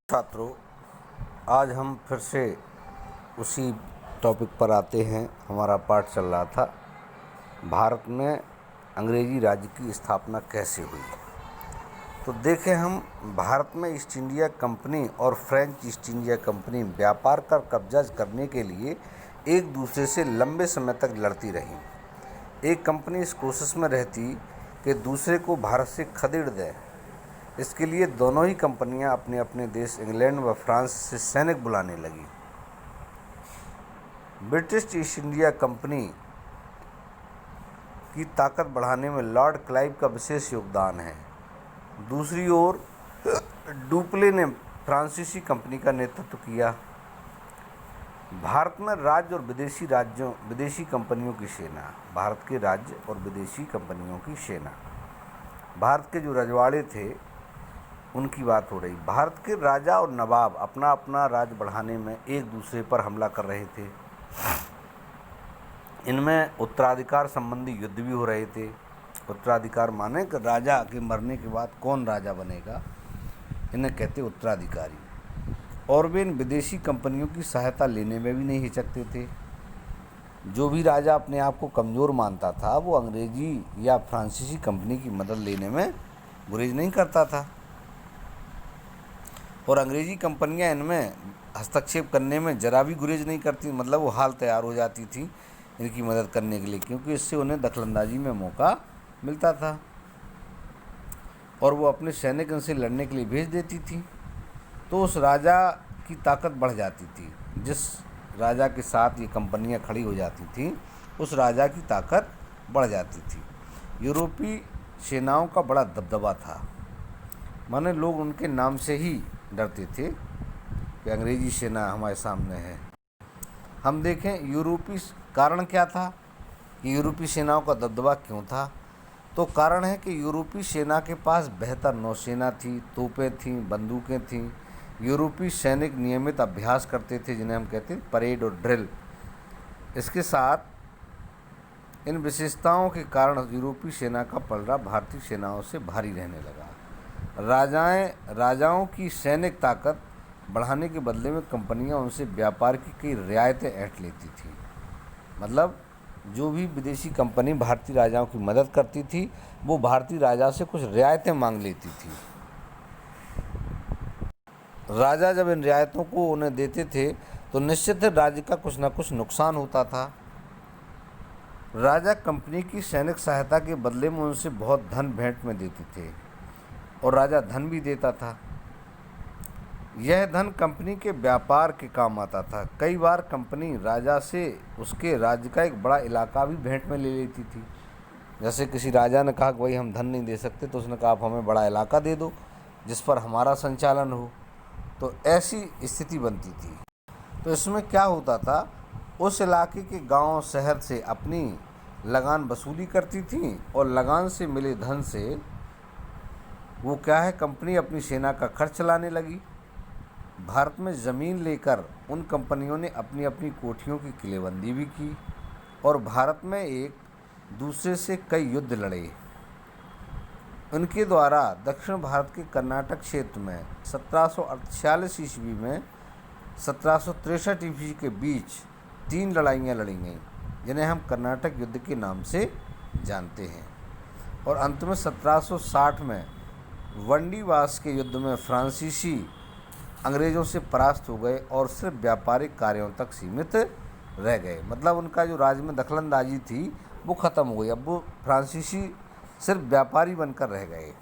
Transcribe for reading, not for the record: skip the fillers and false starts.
छात्रों, आज हम फिर से उसी टॉपिक पर आते हैं। हमारा पाठ चल रहा था भारत में अंग्रेजी राज्य की स्थापना कैसे हुई। तो देखें, हम भारत में ईस्ट इंडिया कंपनी और फ्रेंच ईस्ट इंडिया कंपनी व्यापार का कब्जा करने के लिए एक दूसरे से लंबे समय तक लड़ती रहीं। एक कंपनी इस कोशिश में रहती कि दूसरे को भारत से खदेड़ दे। इसके लिए दोनों ही कंपनियां अपने अपने देश इंग्लैंड व फ्रांस से सैनिक बुलाने लगी। ब्रिटिश ईस्ट इंडिया कंपनी की ताकत बढ़ाने में लॉर्ड क्लाइव का विशेष योगदान है। दूसरी ओर डुप्ले ने फ्रांसीसी कंपनी का नेतृत्व किया। भारत में राज्य और विदेशी कंपनियों की सेना। भारत के राज्य और विदेशी कंपनियों की सेना। भारत के जो रजवाड़े थे उनकी बात हो रही। भारत के राजा और नवाब अपना अपना राज बढ़ाने में एक दूसरे पर हमला कर रहे थे। इनमें उत्तराधिकार संबंधी युद्ध भी हो रहे थे। उत्तराधिकार माने कि राजा के मरने के बाद कौन राजा बनेगा, इन्हें कहते उत्तराधिकारी। और वे इन विदेशी कंपनियों की सहायता लेने में भी नहीं हिचकते थे। जो भी राजा अपने आप को कमज़ोर मानता था वो अंग्रेजी या फ्रांसीसी कंपनी की मदद लेने में गुरेज नहीं करता था। और अंग्रेजी कंपनियां इनमें हस्तक्षेप करने में जरा भी गुरेज नहीं करती। मतलब वो हाल तैयार हो जाती थी इनकी मदद करने के लिए, क्योंकि इससे उन्हें दखलंदाजी में मौका मिलता था और वो अपने सैनिक इनसे लड़ने के लिए भेज देती थी। तो उस राजा की ताकत बढ़ जाती थी। जिस राजा के साथ ये कंपनियां खड़ी हो जाती थी उस राजा की ताकत बढ़ जाती थी। यूरोपीय सेनाओं का बड़ा दबदबा था। माने लोग उनके नाम से ही डरते थे कि अंग्रेजी सेना हमारे सामने है। हम देखें यूरोपीय कारण क्या था कि यूरोपीय सेनाओं का दबदबा क्यों था। तो कारण है कि यूरोपीय सेना के पास बेहतर नौसेना थी, तोपें थीं, बंदूकें थीं। यूरोपीय सैनिक नियमित अभ्यास करते थे जिन्हें हम कहते हैं परेड और ड्रिल। इसके साथ इन विशेषताओं के कारण यूरोपीय सेना का पलड़ा भारतीय सेनाओं से भारी रहने लगा। राजाओं की सैनिक ताकत बढ़ाने के बदले में कंपनियां उनसे व्यापार की कई रियायतें ऐंठ लेती थीं। मतलब जो भी विदेशी कंपनी भारतीय राजाओं की मदद करती थी वो भारतीय राजा से कुछ रियायतें मांग लेती थी। राजा जब इन रियायतों को उन्हें देते थे तो निश्चित है राज्य का कुछ न कुछ नुकसान होता था। राजा कंपनी की सैनिक सहायता के बदले में उनसे बहुत धन भेंट में देते थे और राजा धन भी देता था। यह धन कंपनी के व्यापार के काम आता था। कई बार कंपनी राजा से उसके राज्य का एक बड़ा इलाका भी भेंट में ले लेती थी। जैसे किसी राजा ने कहा कि भाई हम धन नहीं दे सकते, तो उसने कहा आप हमें बड़ा इलाका दे दो जिस पर हमारा संचालन हो। तो ऐसी स्थिति बनती थी। तो इसमें क्या होता था, उस इलाके के गांव शहर से अपनी लगान वसूली करती थी और लगान से मिले धन से वो क्या है, कंपनी अपनी सेना का खर्च चलाने लगी। भारत में ज़मीन लेकर उन कंपनियों ने अपनी अपनी कोठियों की किलेबंदी भी की और भारत में एक दूसरे से कई युद्ध लड़े। उनके द्वारा दक्षिण भारत के कर्नाटक क्षेत्र में 1746 ईस्वी में 1763 ईस्वी के बीच 3 लड़ाइयाँ लड़ी गईं जिन्हें हम कर्नाटक युद्ध के नाम से जानते हैं। और अंत में 1760 में वंडीवास के युद्ध में फ्रांसीसी अंग्रेज़ों से परास्त हो गए और सिर्फ व्यापारिक कार्यों तक सीमित रह गए। मतलब उनका जो राज्य में दखलंदाजी थी वो ख़त्म हो गई। अब वो फ्रांसीसी सिर्फ व्यापारी बनकर रह गए।